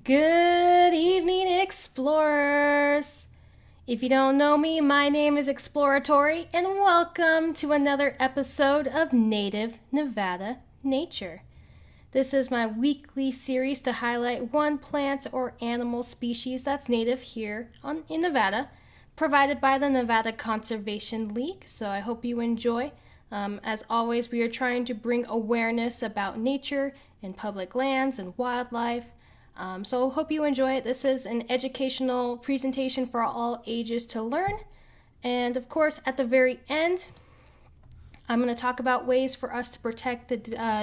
Good evening, explorers! If you don't know me, my name is Explorer Torie, and welcome to another episode of Native Nevada Nature. This is my weekly series to highlight one plant or animal species that's native here in Nevada, provided by the Nevada Conservation League, so I hope you enjoy. As always, we are trying to bring awareness about nature and public lands and wildlife. So hope you enjoy it. This is an educational presentation for all ages to learn. And of course, at the very end, I'm going to talk about ways for us to protect the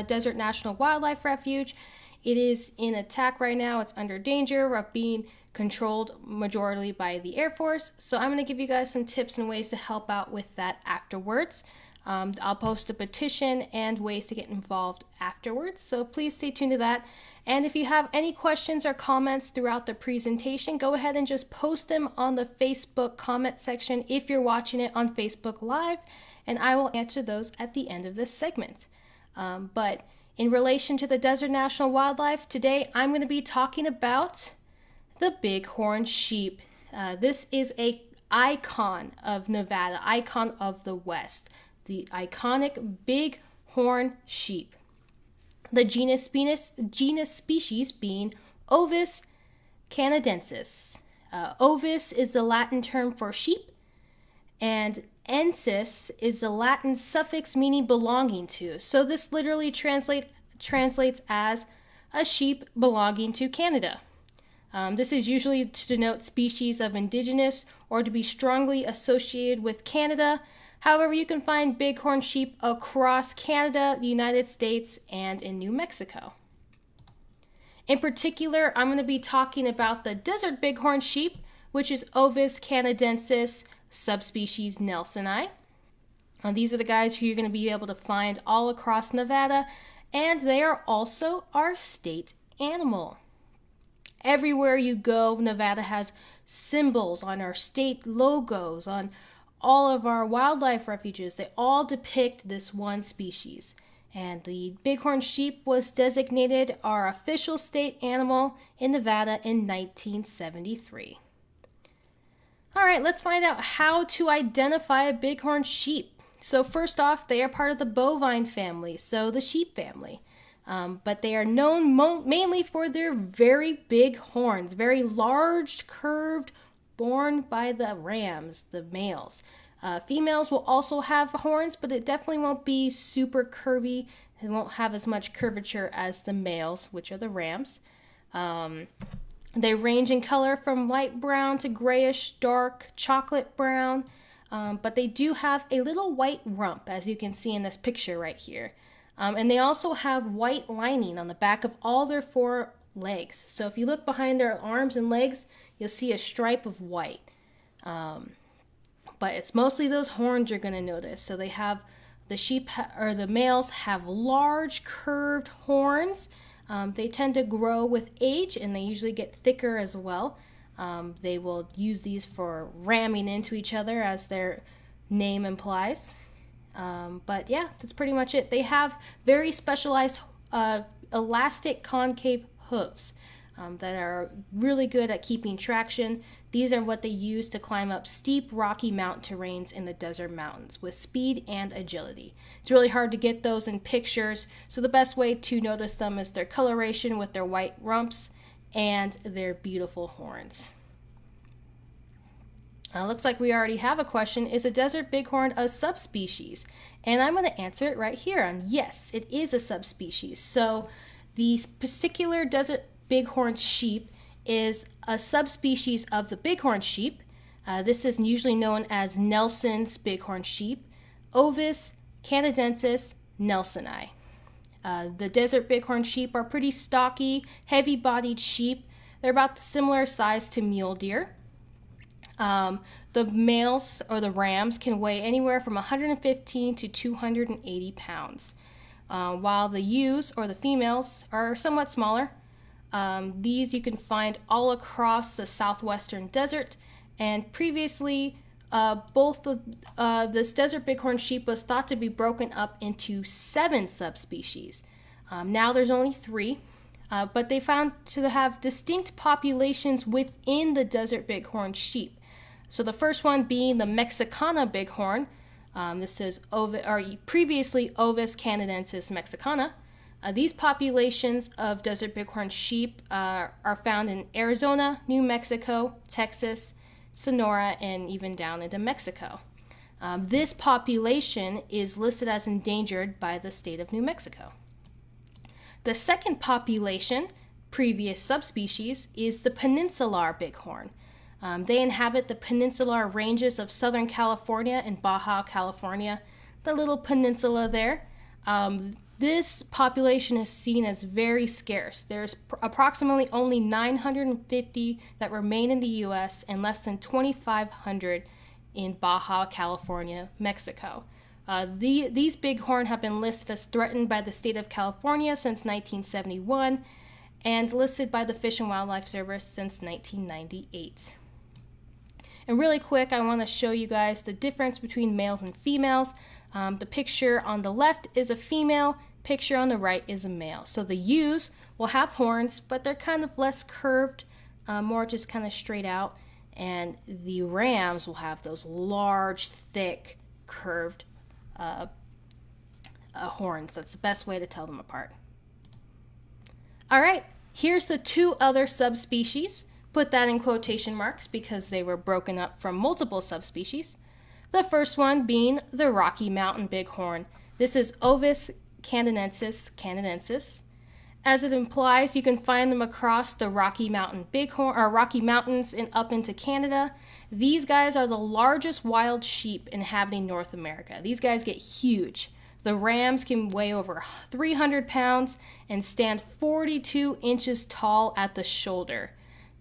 Desert National Wildlife Refuge. It is in attack right now. It's under danger of being controlled majority by the Air Force. So I'm going to give you guys some tips and ways to help out with that afterwards. I'll post a petition and ways to get involved afterwards. So please stay tuned to that. And if you have any questions or comments throughout the presentation, go ahead and just post them on the Facebook comment section if you're watching it on Facebook Live, and I will answer those at the end of this segment. But in relation to the Desert National Wildlife, today I'm going to be talking about the Bighorn Sheep. This is an icon of Nevada, icon of the West, the iconic Bighorn Sheep. The genus species being Ovis canadensis. Ovis is the Latin term for sheep, and ensis is the Latin suffix meaning belonging to. So this literally translates as a sheep belonging to Canada. This is usually to denote species of indigenous or to be strongly associated with Canada. However, you can find bighorn sheep across Canada, the United States, and in New Mexico. In particular, I'm going to be talking about the desert bighorn sheep, which is Ovis canadensis, subspecies nelsoni. These are the guys who you're going to be able to find all across Nevada, and they are also our state animal. Everywhere you go, Nevada has symbols on our state logos, on all of our wildlife refuges. They all depict this one species. And the bighorn sheep was designated our official state animal in Nevada in 1973. All right, let's find out how to identify a bighorn sheep. So first off, they are part of the bovine family, so the sheep family. But they are known mainly for their very big horns, very large, curved, borne by the rams, the males. Females will also have horns, but it definitely won't be super curvy. It won't have as much curvature as the males, which are the rams. They range in color from light brown to grayish, dark, chocolate brown, but they do have a little white rump, as you can see in this picture right here. And they also have white lining on the back of all their four legs. So if you look behind their arms and legs, you'll see a stripe of white. But it's mostly those horns you're going to notice. So they have the males have large curved horns. They tend to grow with age, and they usually get thicker as well. They will use these for ramming into each other, as their name implies. But yeah, that's pretty much it. They have very specialized elastic concave hooves that are really good at keeping traction. These are what they use to climb up steep rocky mountain terrains in the desert mountains with speed and agility. It's really hard to get those in pictures, so the best way to notice them is their coloration with their white rumps and their beautiful horns. Looks like we already have a question. Is a desert bighorn a subspecies? And I'm going to answer it right here on yes, it is a subspecies. So the particular desert bighorn sheep is a subspecies of the bighorn sheep. This is usually known as Nelson's bighorn sheep, Ovis canadensis nelsoni. The desert bighorn sheep are pretty stocky, heavy-bodied sheep. They're about the similar size to mule deer. The males, or the rams, can weigh anywhere from 115 to 280 pounds, while the ewes, or the females, are somewhat smaller. These you can find all across the southwestern desert, and previously this desert bighorn sheep was thought to be broken up into 7 subspecies. Now there's only 3. but they found to have distinct populations within the desert bighorn sheep. So the first one being the Mexicana bighorn. This is previously Ovis canadensis mexicana. These populations of desert bighorn sheep are found in Arizona, New Mexico, Texas, Sonora, and even down into Mexico. This population is listed as endangered by the state of New Mexico. The second population, previous subspecies, is the peninsular bighorn. They inhabit the peninsular ranges of Southern California and Baja California, the little peninsula there. This population is seen as very scarce. There's approximately only 950 that remain in the U.S. and less than 2,500 in Baja California, Mexico. These bighorn have been listed as threatened by the state of California since 1971 and listed by the Fish and Wildlife Service since 1998. And really quick, I want to show you guys the difference between males and females. The picture on the left is a female, picture on the right is a male. So the ewes will have horns, but they're kind of less curved, more just kind of straight out. And the rams will have those large, thick, curved horns. That's the best way to tell them apart. All right, here's the two other subspecies. Put that in quotation marks because they were broken up from multiple subspecies. The first one being the Rocky Mountain bighorn. This is Ovis canadensis. As it implies, you can find them across the Rocky Mountain bighorn or Rocky Mountains and up into Canada. These guys are the largest wild sheep inhabiting North America. These guys get huge. The rams can weigh over 300 pounds and stand 42 inches tall at the shoulder.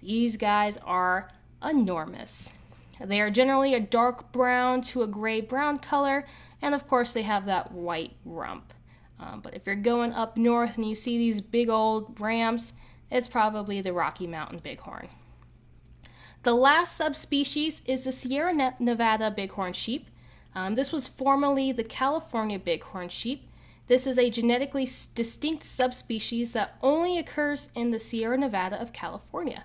These guys are enormous. They are generally a dark brown to a gray-brown color, and of course they have that white rump. But if you're going up north and you see these big old rams, it's probably the Rocky Mountain bighorn. The last subspecies is the Sierra Nevada bighorn sheep. This was formerly the California bighorn sheep. This is a genetically distinct subspecies that only occurs in the Sierra Nevada of California.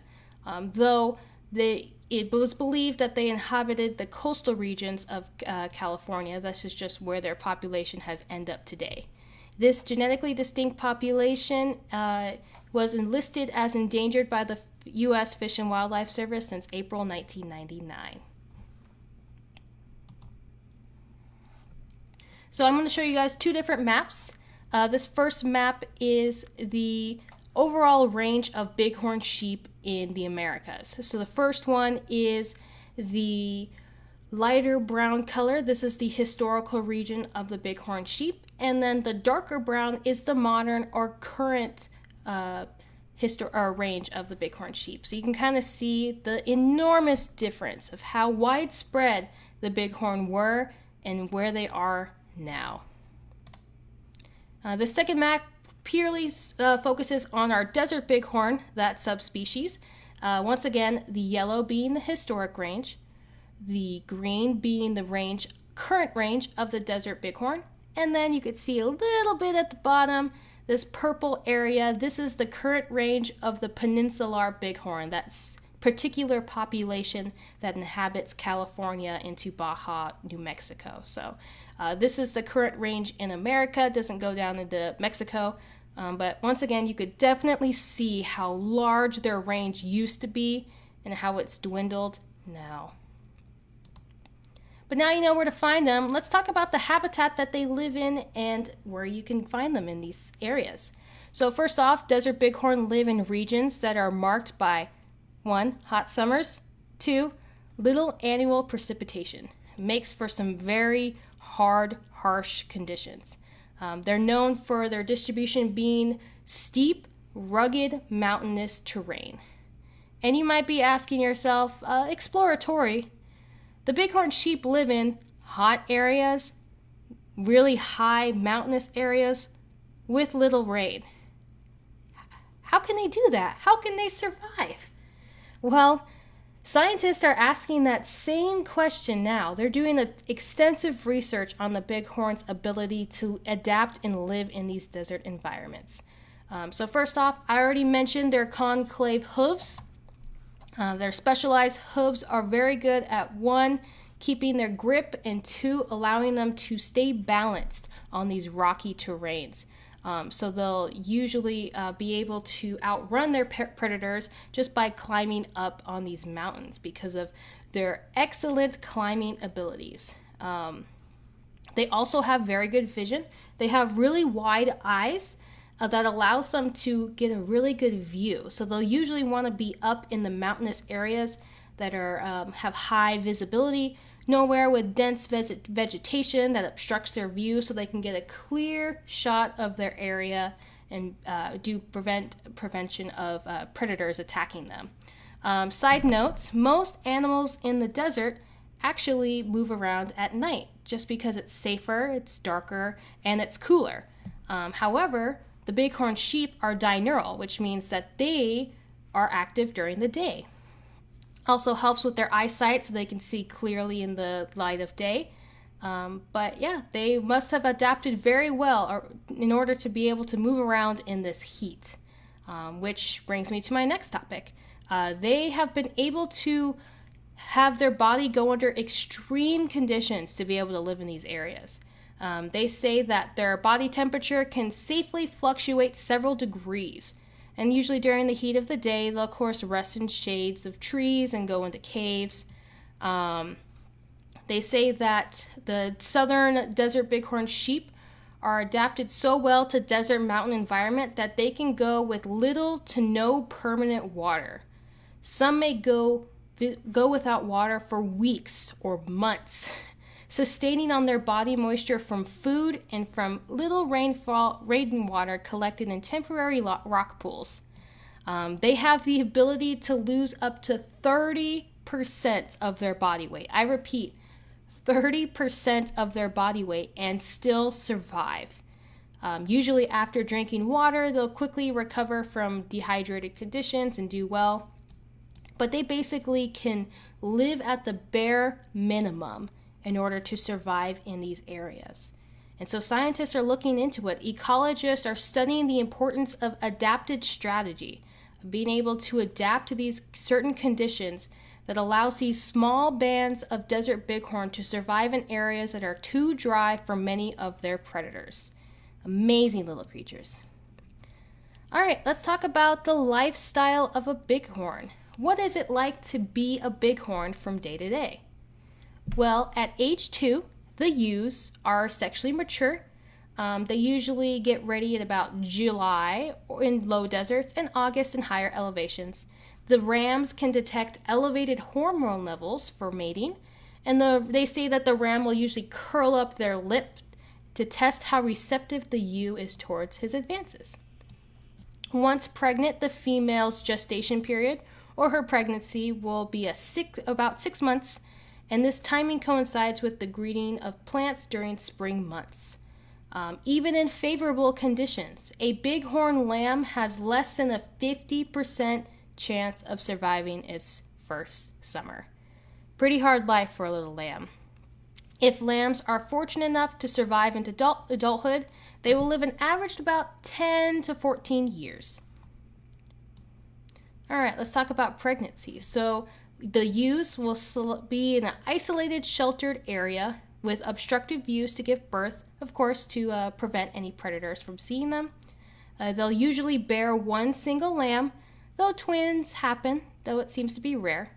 Though it was believed that they inhabited the coastal regions of California. This is just where their population has ended up today. This genetically distinct population was enlisted as endangered by the U.S. Fish and Wildlife Service since April 1999. So I'm going to show you guys two different maps. This first map is the overall range of bighorn sheep in the Americas. So the first one is the lighter brown color. This is the historical region of the bighorn sheep. And then the darker brown is the modern or current range of the bighorn sheep. So you can kind of see the enormous difference of how widespread the bighorn were and where they are now. The second map purely focuses on our desert bighorn, that subspecies. Once again, the yellow being the historic range, the green being the current range of the desert bighorn, and then you could see a little bit at the bottom, this purple area. This is the current range of the peninsular bighorn, that particular population that inhabits California into Baja, New Mexico. So this is the current range in America. It doesn't go down into Mexico. But once again, you could definitely see how large their range used to be and how it's dwindled now. But now you know where to find them. Let's talk about the habitat that they live in and where you can find them in these areas. So first off, desert bighorn live in regions that are marked by 1. Hot summers, 2. Little annual precipitation. It makes for some very hard, harsh conditions. They're known for their distribution being steep, rugged, mountainous terrain. And you might be asking yourself, Explorer Torie, the bighorn sheep live in hot areas, really high mountainous areas with little rain. How can they do that? How can they survive? Well, scientists are asking that same question now. They're doing extensive research on the bighorn's ability to adapt and live in these desert environments. So first off, I already mentioned their concave hooves. Their specialized hooves are very good at one, keeping their grip, and two, allowing them to stay balanced on these rocky terrains. So they'll usually be able to outrun their predators just by climbing up on these mountains because of their excellent climbing abilities. They also have very good vision. They have really wide eyes that allows them to get a really good view. So they'll usually want to be up in the mountainous areas that are have high visibility, nowhere with dense vegetation that obstructs their view, so they can get a clear shot of their area and do prevention of predators attacking them. Side note, most animals in the desert actually move around at night just because it's safer, it's darker, and it's cooler. However, the bighorn sheep are diurnal, which means that they are active during the day. Also helps with their eyesight so they can see clearly in the light of day. But yeah, they must have adapted very well in order to be able to move around in this heat. Which brings me to my next topic. They have been able to have their body go under extreme conditions to be able to live in these areas. They say that their body temperature can safely fluctuate several degrees. And usually during the heat of the day, they'll of course rest in shades of trees and go into caves. They say that the southern desert bighorn sheep are adapted so well to desert mountain environment that they can go with little to no permanent water. Some may go without water for weeks or months, sustaining on their body moisture from food and from little rainwater collected in temporary rock pools. They have the ability to lose up to 30% of their body weight. I repeat, 30% of their body weight and still survive. Usually after drinking water, they'll quickly recover from dehydrated conditions and do well. But they basically can live at the bare minimum in order to survive in these areas. And so scientists are looking into it. Ecologists are studying the importance of adapted strategy, of being able to adapt to these certain conditions that allows these small bands of desert bighorn to survive in areas that are too dry for many of their predators. Amazing little creatures. All right, let's talk about the lifestyle of a bighorn. What is it like to be a bighorn from day to day? Well, at age 2, the ewes are sexually mature. They usually get ready at about July in low deserts and August in higher elevations. The rams can detect elevated hormone levels for mating, and they say that the ram will usually curl up their lip to test how receptive the ewe is towards his advances. Once pregnant, the female's gestation period or her pregnancy will be about 6 months, and this timing coincides with the greening of plants during spring months. Even in favorable conditions, a bighorn lamb has less than a 50% chance of surviving its first summer. Pretty hard life for a little lamb. If lambs are fortunate enough to survive into adulthood, they will live an average about 10 to 14 years. All right, let's talk about pregnancy. So the ewes will be in an isolated, sheltered area with obstructive views to give birth, of course, to prevent any predators from seeing them. They'll usually bear one single lamb, though twins happen, though it seems to be rare.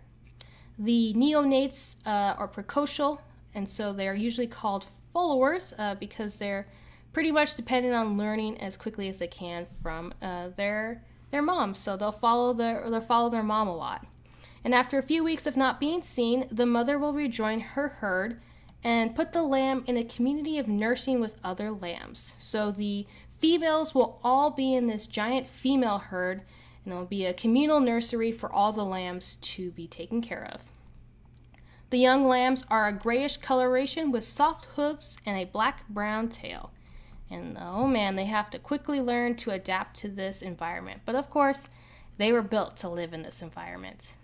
The neonates are precocial, and so they're usually called followers because they're pretty much dependent on learning as quickly as they can from their mom. So they'll follow their mom a lot. And after a few weeks of not being seen, the mother will rejoin her herd and put the lamb in a community of nursing with other lambs. So the females will all be in this giant female herd, and it'll be a communal nursery for all the lambs to be taken care of. The young lambs are a grayish coloration with soft hooves and a black-brown tail. And oh man, they have to quickly learn to adapt to this environment. But of course, they were built to live in this environment.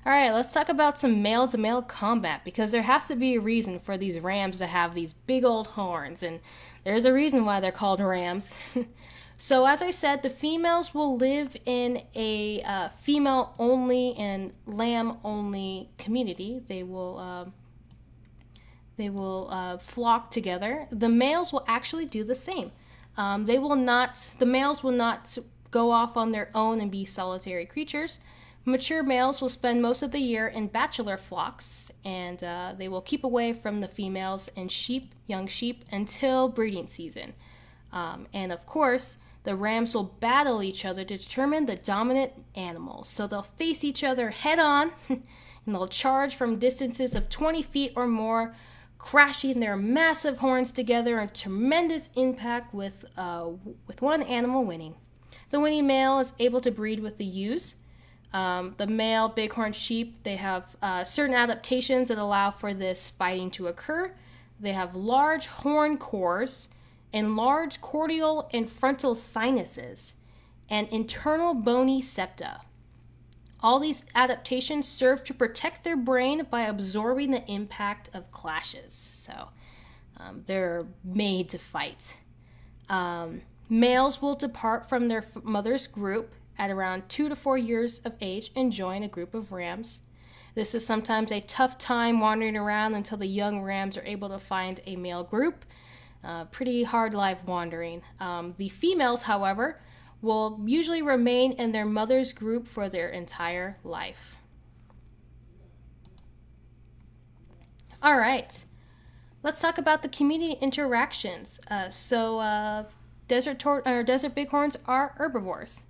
All right, let's talk about some male-to-male combat, because there has to be a reason for these rams to have these big old horns, and there's a reason why they're called rams. So as I said, the females will live in a female-only and lamb-only community. They will flock together. The males will actually do the same. The males will not go off on their own and be solitary creatures. Mature males will spend most of the year in bachelor flocks, and they will keep away from the females and young sheep, until breeding season. And of course, the rams will battle each other to determine the dominant animal. So they'll face each other head on, and they'll charge from distances of 20 feet or more, crashing their massive horns together in tremendous impact, with one animal winning. The winning male is able to breed with the ewes. The male Bighorn sheep, they have certain adaptations that allow for this fighting to occur. They have large horn cores and large cordial and frontal sinuses and internal bony septa. All these adaptations serve to protect their brain by absorbing the impact of clashes. So they're made to fight. Males will depart from their mother's group at around 2 to 4 years of age and join a group of rams. This is sometimes a tough time wandering around until the young rams are able to find a male group. Pretty hard life wandering. The females, however, will usually remain in their mother's group for their entire life. All right, let's talk about the community interactions. Desert bighorns are herbivores.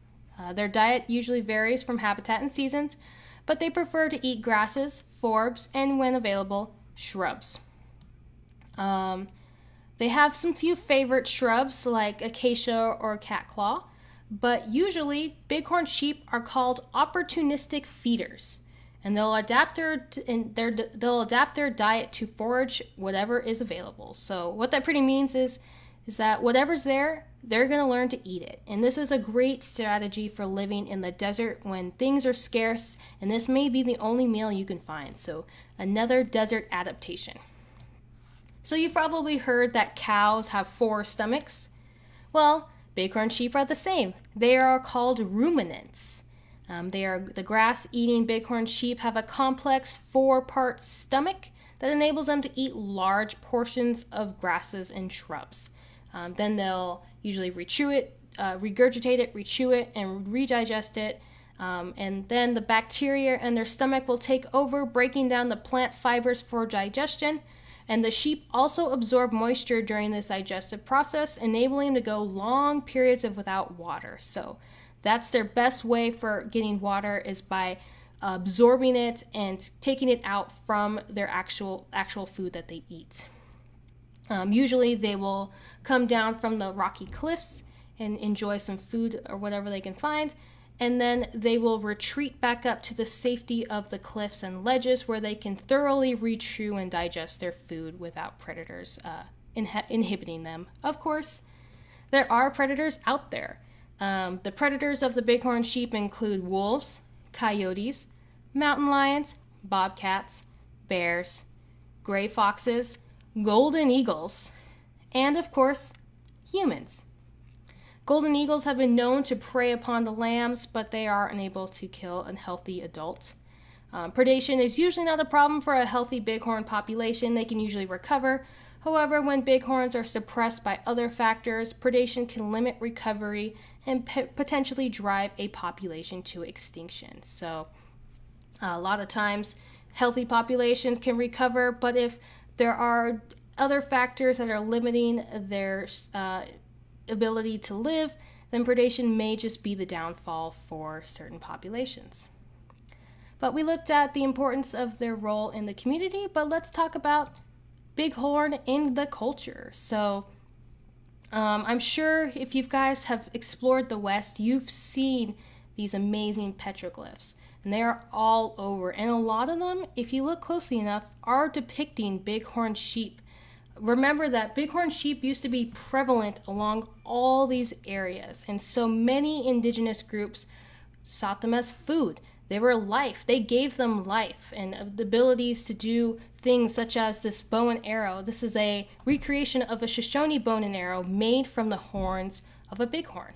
Their diet usually varies from habitat and seasons, but they prefer to eat grasses, forbs, and when available, shrubs. They have some few favorite shrubs like acacia or catclaw, but usually bighorn sheep are called opportunistic feeders, and they'll adapt their diet to forage whatever is available. So what that pretty means is that whatever's there, they're going to learn to eat it. And this is a great strategy for living in the desert when things are scarce, and this may be the only meal you can find. So another desert adaptation. So you've probably heard that cows have 4 stomachs. Well, bighorn sheep are the same. They are called ruminants. The grass-eating bighorn sheep have a complex 4-part stomach that enables them to eat large portions of grasses and shrubs. Then they'll usually regurgitate it, rechew it, and redigest it. And then the bacteria in their stomach will take over, breaking down the plant fibers for digestion. And the sheep also absorb moisture during this digestive process, enabling them to go long periods without water. So that's their best way for getting water, is by absorbing it and taking it out from their actual food that they eat. Usually they will come down from the rocky cliffs and enjoy some food or whatever they can find, and then they will retreat back up to the safety of the cliffs and ledges, where they can thoroughly rechew and digest their food without predators inhibiting them. Of course, there are predators out there. The predators of the bighorn sheep include wolves, coyotes, mountain lions, bobcats, bears, gray foxes, golden eagles, and of course, humans. Golden eagles have been known to prey upon the lambs, but they are unable to kill unhealthy adults. Predation is usually not a problem for a healthy bighorn population. They can usually recover. However, when bighorns are suppressed by other factors, predation can limit recovery and potentially drive a population to extinction. So a lot of times, healthy populations can recover, but if there are other factors that are limiting their ability to live, then predation may just be the downfall for certain populations. But we looked at the importance of their role in the community, but let's talk about bighorn in the culture. So I'm sure if you guys have explored the West, you've seen these amazing petroglyphs, and they are all over. And a lot of them, if you look closely enough, are depicting bighorn sheep. Remember that bighorn sheep used to be prevalent along all these areas, and so many indigenous groups sought them as food. They were life. They gave them life and the abilities to do things such as this bow and arrow. This is a recreation of a Shoshone bow and arrow made from the horns of a bighorn.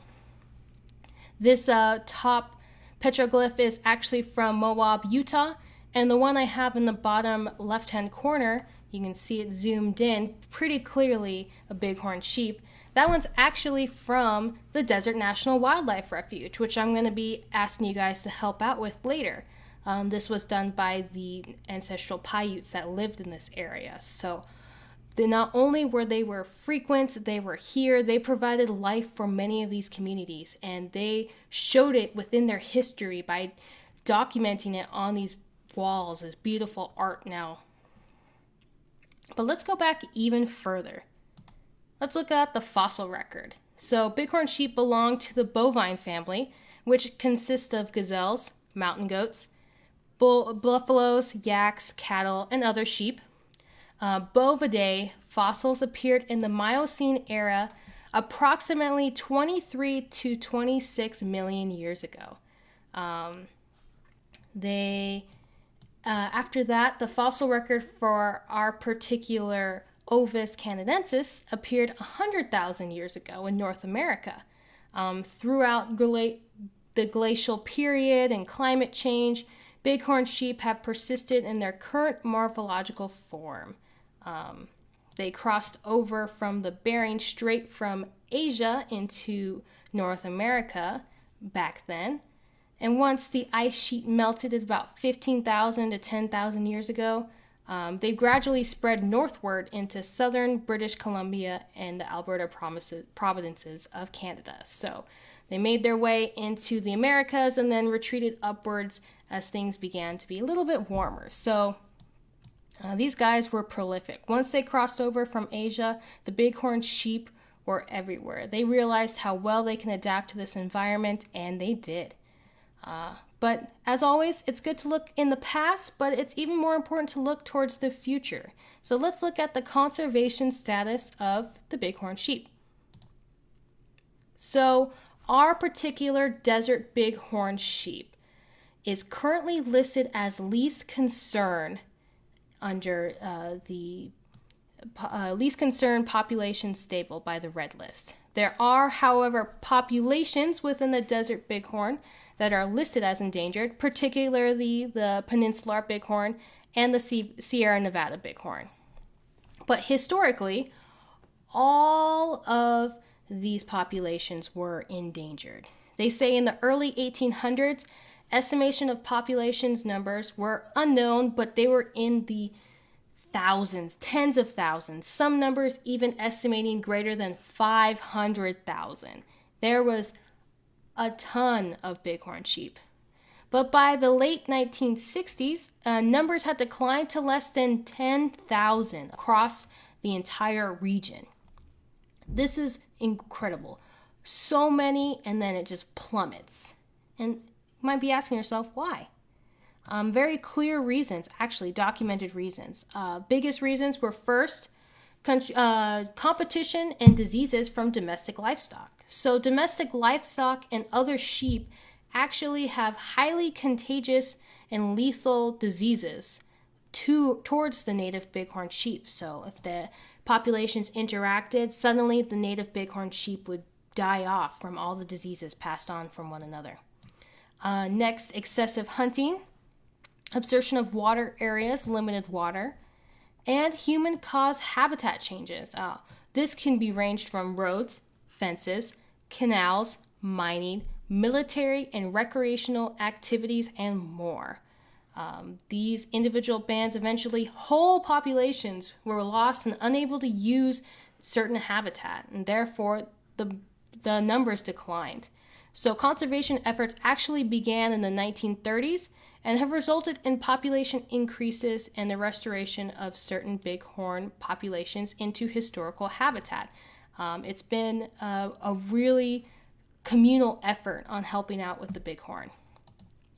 This top petroglyph is actually from Moab, Utah, and the one I have in the bottom left-hand corner, you can see it zoomed in pretty clearly, a bighorn sheep. That one's actually from the Desert National Wildlife Refuge, which I'm going to be asking you guys to help out with later. This was done by the ancestral Paiutes that lived in this area. So not only were they frequent, they were here, they provided life for many of these communities, and they showed it within their history by documenting it on these walls as beautiful art now. But let's go back even further. Let's look at the fossil record. So bighorn sheep belong to the bovine family, which consists of gazelles, mountain goats, buffaloes, yaks, cattle, and other sheep. Bovidae fossils appeared in the Miocene era approximately 23 to 26 million years ago. After that, the fossil record for our particular Ovis canadensis appeared 100,000 years ago in North America. Throughout the glacial period and climate change, bighorn sheep have persisted in their current morphological form. They crossed over from the Bering Strait from Asia into North America back then. And once the ice sheet melted at about 15,000 to 10,000 years ago, they gradually spread northward into southern British Columbia and the Alberta provinces of Canada. So they made their way into the Americas and then retreated upwards as things began to be a little bit warmer. So these guys were prolific. Once they crossed over from Asia, the bighorn sheep were everywhere. They realized how well they can adapt to this environment, and they did. But as always, it's good to look in the past, but it's even more important to look towards the future. So let's look at the conservation status of the bighorn sheep. So our particular desert bighorn sheep is currently listed as least concern under the least concern population stable by the Red List. There are, however, populations within the desert bighorn that are listed as endangered, particularly the peninsular bighorn and the Sierra Nevada bighorn. But historically, all of these populations were endangered. They say in the early 1800s, estimation of populations numbers were unknown, but they were in the thousands, tens of thousands, some numbers even estimating greater than 500,000. There was a ton of bighorn sheep. But by the late 1960s, numbers had declined to less than 10,000 across the entire region. This is incredible. So many, and then it just plummets. And you might be asking yourself, why? Very clear reasons, actually documented reasons. Biggest reasons were first, competition and diseases from domestic livestock. So domestic livestock and other sheep actually have highly contagious and lethal diseases towards the native bighorn sheep. So if the populations interacted, suddenly the native bighorn sheep would die off from all the diseases passed on from one another. Next, excessive hunting, absorption of water areas, limited water, and human-caused habitat changes. This can be ranged from roads, fences, canals, mining, military and recreational activities, and more. These individual bands, eventually whole populations were lost and unable to use certain habitat, and therefore the numbers declined. So conservation efforts actually began in the 1930s and have resulted in population increases and the restoration of certain bighorn populations into historical habitat. It's been a really communal effort on helping out with the bighorn.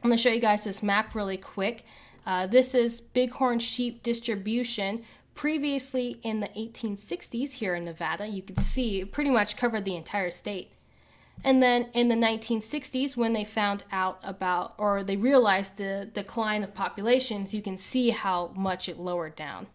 I'm going to show you guys this map really quick. This is bighorn sheep distribution previously in the 1860s here in Nevada. You can see it pretty much covered the entire state. And then in the 1960s, when they found out about, or they realized the decline of populations, you can see how much it lowered down.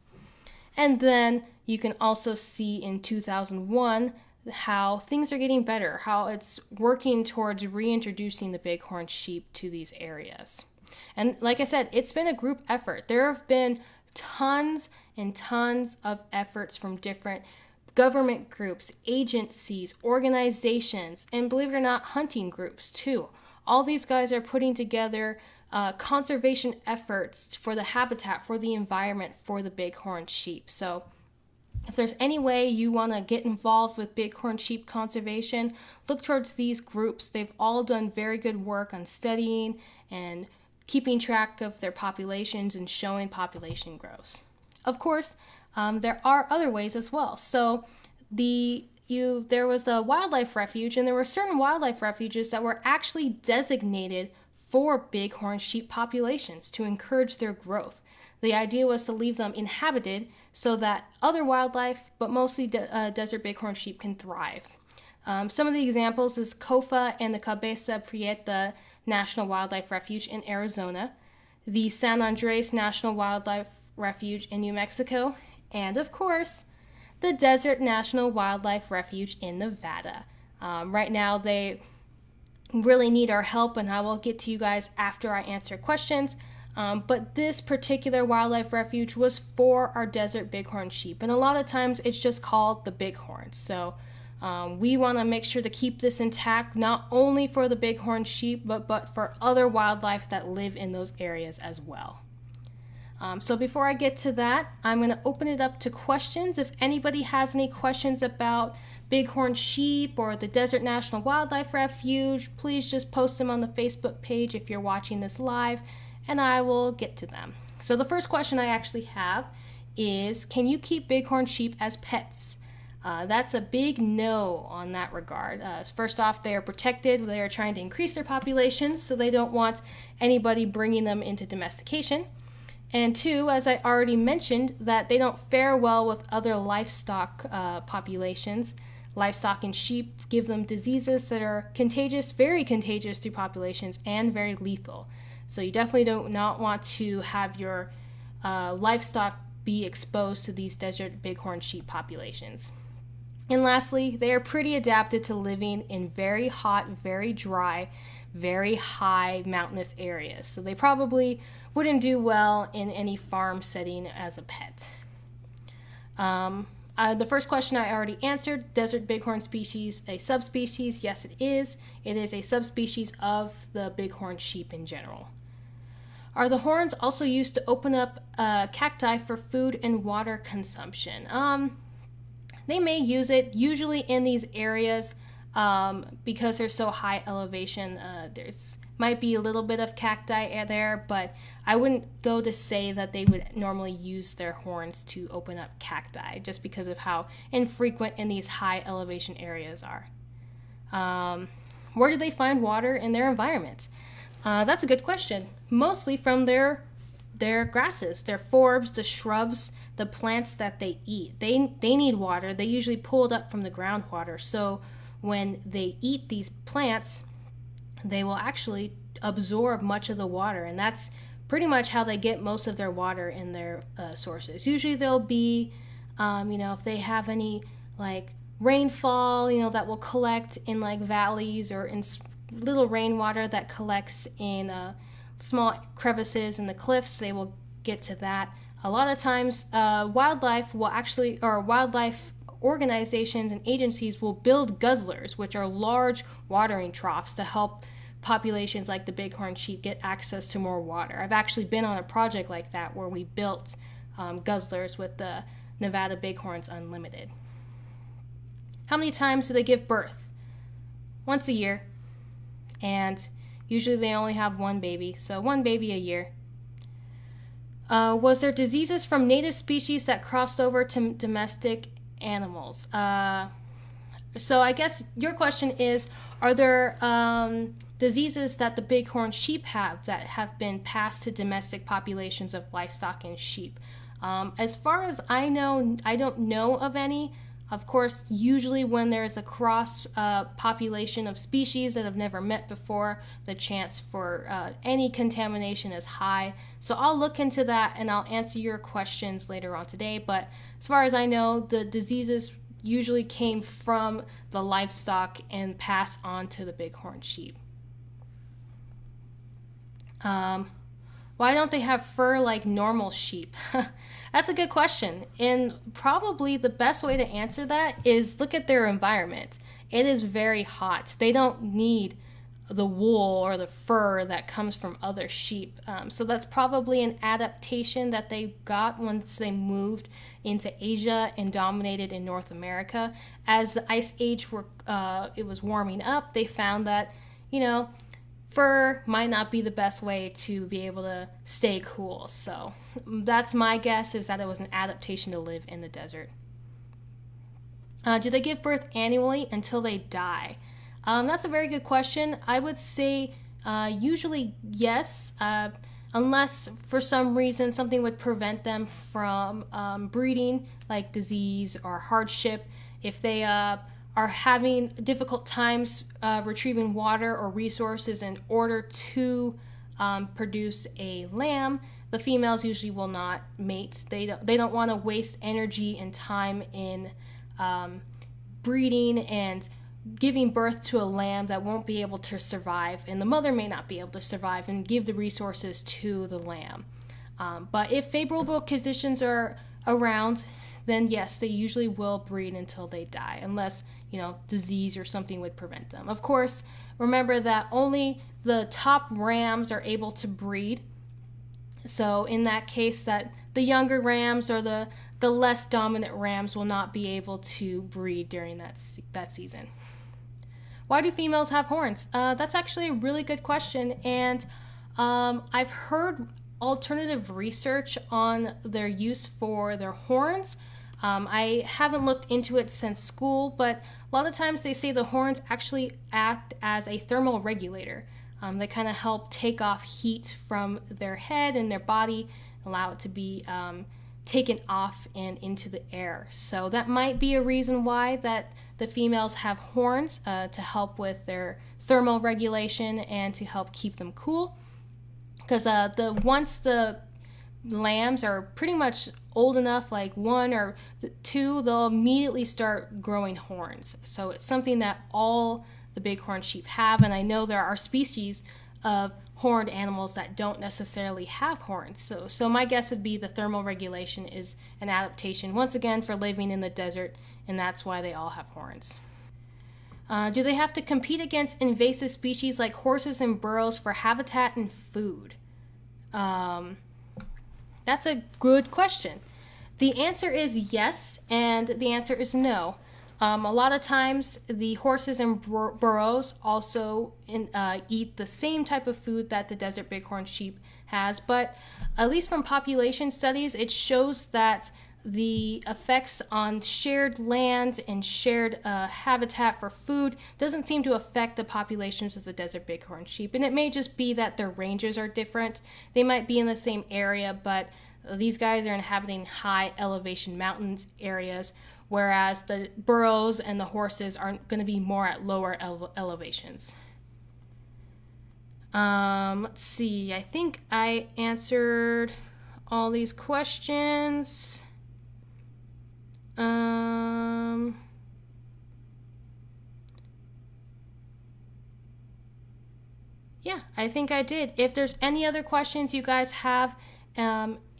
And then you can also see in 2001 how things are getting better, how it's working towards reintroducing the bighorn sheep to these areas. And like I said, it's been a group effort. There have been tons and tons of efforts from different government groups, agencies, organizations, and believe it or not, hunting groups too. All these guys are putting together conservation efforts for the habitat, for the environment, for the bighorn sheep. So if there's any way you want to get involved with bighorn sheep conservation, look towards these groups. They've all done very good work on studying and keeping track of their populations and showing population growth. Of course, there are other ways as well. So there was a wildlife refuge, and there were certain wildlife refuges that were actually designated for bighorn sheep populations to encourage their growth. The idea was to leave them inhabited so that other wildlife, but mostly desert bighorn sheep, can thrive. Some of the examples is Cofa and the Cabeza Prieta National Wildlife Refuge in Arizona, the San Andres National Wildlife Refuge in New Mexico, and of course, the Desert National Wildlife Refuge in Nevada. Right now, they really need our help, and I will get to you guys after I answer questions. But this particular wildlife refuge was for our desert bighorn sheep, and a lot of times it's just called the bighorns. So we want to make sure to keep this intact, not only for the bighorn sheep, but for other wildlife that live in those areas as well. So before I get to that, I'm going to open it up to questions. If anybody has any questions about bighorn sheep or the Desert National Wildlife Refuge, please just post them on the Facebook page if you're watching this live, and I will get to them. So the first question I actually have is, can you keep bighorn sheep as pets? That's a big no on that regard. First off, they are protected. They are trying to increase their populations, so they don't want anybody bringing them into domestication. And two, as I already mentioned, that they don't fare well with other livestock populations. Livestock and sheep give them diseases that are contagious, very contagious through populations, and very lethal. So you definitely do not want to have your livestock be exposed to these desert bighorn sheep populations. And lastly, they are pretty adapted to living in very hot, very dry, very high mountainous areas. So they probably wouldn't do well in any farm setting as a pet. The first question I already answered. Desert bighorn species, a subspecies? Yes, it is. It is a subspecies of the bighorn sheep in general. Are the horns also used to open up cacti for food and water consumption? They may use it, usually in these areas, because they're so high elevation. There's might be a little bit of cacti there, but I wouldn't go to say that they would normally use their horns to open up cacti, just because of how infrequent in these high elevation areas are. Where do they find water in their environment? That's a good question. Mostly from their grasses, their forbs, the shrubs, the plants that they eat. They need water. They usually pull it up from the groundwater. So when they eat these plants, they will actually absorb much of the water, and that's pretty much how they get most of their water in their sources. Usually they'll be, if they have any like rainfall, that will collect in like valleys or in little rainwater that collects in small crevices in the cliffs, they will get to that. A lot of times wildlife organizations and agencies will build guzzlers, which are large watering troughs to help populations like the bighorn sheep get access to more water. I've actually been on a project like that where we built guzzlers with the Nevada Bighorns Unlimited. How many times do they give birth? Once a year, and usually they only have one baby, so one baby a year. Was there diseases from native species that crossed over to domestic animals? So I guess your question is, are there diseases that the bighorn sheep have that have been passed to domestic populations of livestock and sheep? As far as I know, I don't know of any. Of course, usually when there's a cross population of species that have never met before, the chance for any contamination is high. So I'll look into that and I'll answer your questions later on today. But as far as I know, the diseases usually came from the livestock and passed on to the bighorn sheep. Why don't they have fur like normal sheep? That's a good question. And probably the best way to answer that is look at their environment. It is very hot. They don't need the wool or the fur that comes from other sheep. So that's probably an adaptation that they got once they moved into Asia and dominated in North America. As the ice age it was warming up, they found that, fur might not be the best way to be able to stay cool. So that's my guess, is that it was an adaptation to live in the desert. Do they give birth annually until they die? That's a very good question. I would say usually yes, unless for some reason something would prevent them from breeding, like disease or hardship. If they are having difficult times retrieving water or resources in order to produce a lamb, the females usually will not mate. They don't want to waste energy and time in breeding and giving birth to a lamb that won't be able to survive, and the mother may not be able to survive and give the resources to the lamb. But if favorable conditions are around, then yes, they usually will breed until they die, unless, disease or something would prevent them. Of course, remember that only the top rams are able to breed. So in that case, that the younger rams or the less dominant rams will not be able to breed during that season. Why do females have horns? That's actually a really good question, and I've heard alternative research on their use for their horns. I haven't looked into it since school, but a lot of times they say the horns actually act as a thermal regulator. They kind of help take off heat from their head and their body, allow it to be taken off and into the air. So that might be a reason why that the females have horns, to help with their thermal regulation and to help keep them cool. Because once the lambs are pretty much old enough, like 1 or 2, they'll immediately start growing horns. So it's something that all the bighorn sheep have, and I know there are species of horned animals that don't necessarily have horns. So my guess would be the thermal regulation is an adaptation, once again, for living in the desert, and that's why they all have horns. Do they have to compete against invasive species like horses and burros for habitat and food? That's a good question. The answer is yes, and the answer is no. A lot of times, the horses and burros also eat the same type of food that the desert bighorn sheep has, but at least from population studies, it shows that the effects on shared land and shared habitat for food doesn't seem to affect the populations of the desert bighorn sheep. And it may just be that their ranges are different. They might be in the same area, but these guys are inhabiting high elevation mountains areas, whereas the burros and the horses are going to be more at lower elevations. Let's see. I think I answered all these questions. Yeah, I think I did. If there's any other questions you guys have,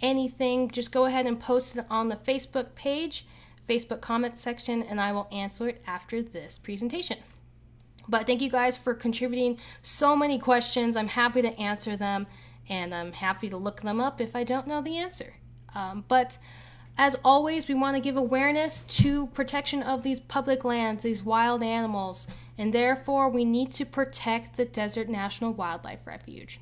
anything, just go ahead and post it on the Facebook page, Facebook comment section, and I will answer it after this presentation. But thank you guys for contributing so many questions. I'm happy to answer them, and I'm happy to look them up if I don't know the answer. But as always, we want to give awareness to protection of these public lands, these wild animals, and therefore we need to protect the Desert National Wildlife Refuge.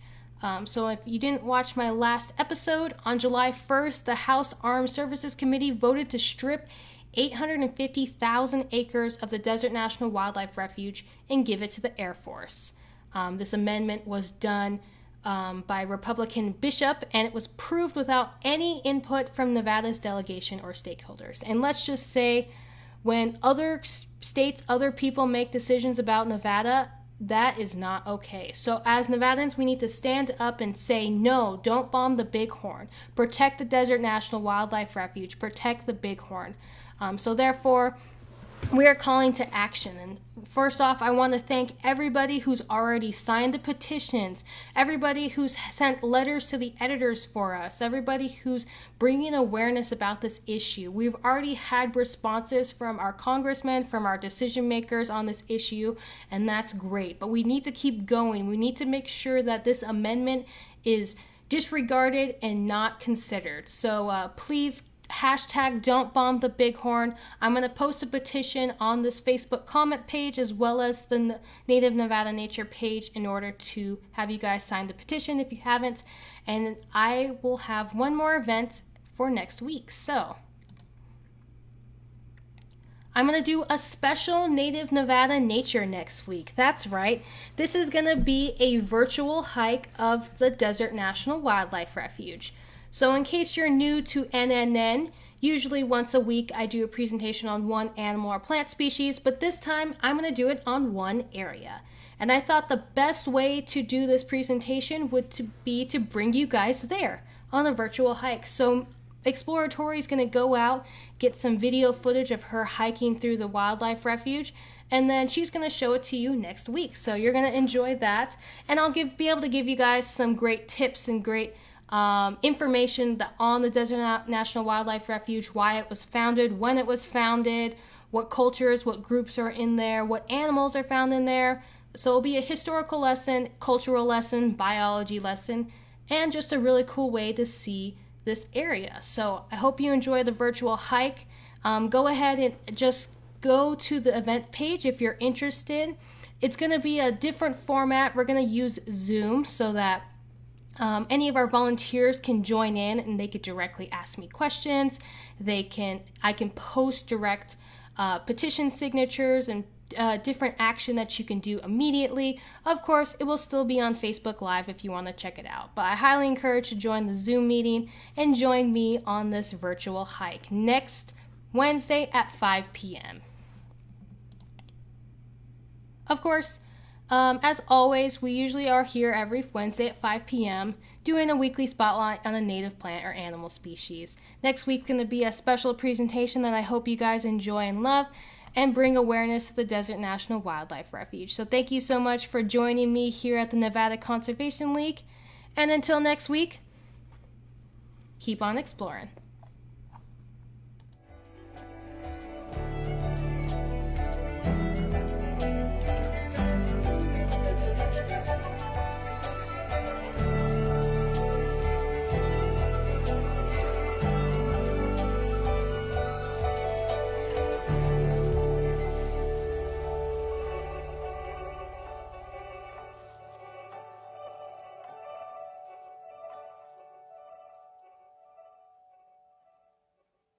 So if you didn't watch my last episode, on July 1st, the House Armed Services Committee voted to strip 850,000 acres of the Desert National Wildlife Refuge and give it to the Air Force. This amendment was done by Republican Bishop, and it was approved without any input from Nevada's delegation or stakeholders. And let's just say when other states, other people make decisions about Nevada, that is not okay. So as Nevadans, we need to stand up and say, no, don't bomb the Bighorn. Protect the Desert National Wildlife Refuge. Protect the Bighorn. So therefore, we are calling to action. And first off, I want to thank everybody who's already signed the petitions, everybody who's sent letters to the editors for us, everybody who's bringing awareness about this issue. We've already had responses from our congressmen, from our decision makers on this issue, and that's great. But we need to keep going. We need to make sure that this amendment is disregarded and not considered. So please hashtag don't bomb the Bighorn. I'm going to post a petition on this Facebook comment page as well as the Native Nevada Nature page in order to have you guys sign the petition if you haven't. And I will have one more event for next week. So I'm going to do a special Native Nevada Nature next week. That's right. This is going to be a virtual hike of the Desert National Wildlife Refuge. So in case you're new to NNN, usually once a week I do a presentation on one animal or plant species, but this time I'm going to do it on one area. And I thought the best way to do this presentation would be to bring you guys there on a virtual hike. So Explorer Torie is going to go out, get some video footage of her hiking through the wildlife refuge, and then she's going to show it to you next week. So you're going to enjoy that, and I'll be able to give you guys some great tips and great information on the Desert National Wildlife Refuge, why it was founded, when it was founded, what cultures, what groups are in there, what animals are found in there. So it'll be a historical lesson, cultural lesson, biology lesson, and just a really cool way to see this area. So I hope you enjoy the virtual hike. Go ahead and just go to the event page if you're interested. It's going to be a different format. We're going to use Zoom so that any of our volunteers can join in and they could directly ask me questions. I can post direct petition signatures and different action that you can do immediately. Of course, it will still be on Facebook Live if you want to check it out. But I highly encourage you to join the Zoom meeting and join me on this virtual hike next Wednesday at 5 p.m. Of course, as always, we usually are here every Wednesday at 5 p.m. doing a weekly spotlight on a native plant or animal species. Next week's going to be a special presentation that I hope you guys enjoy and love and bring awareness to the Desert National Wildlife Refuge. So thank you so much for joining me here at the Nevada Conservation League. And until next week, keep on exploring.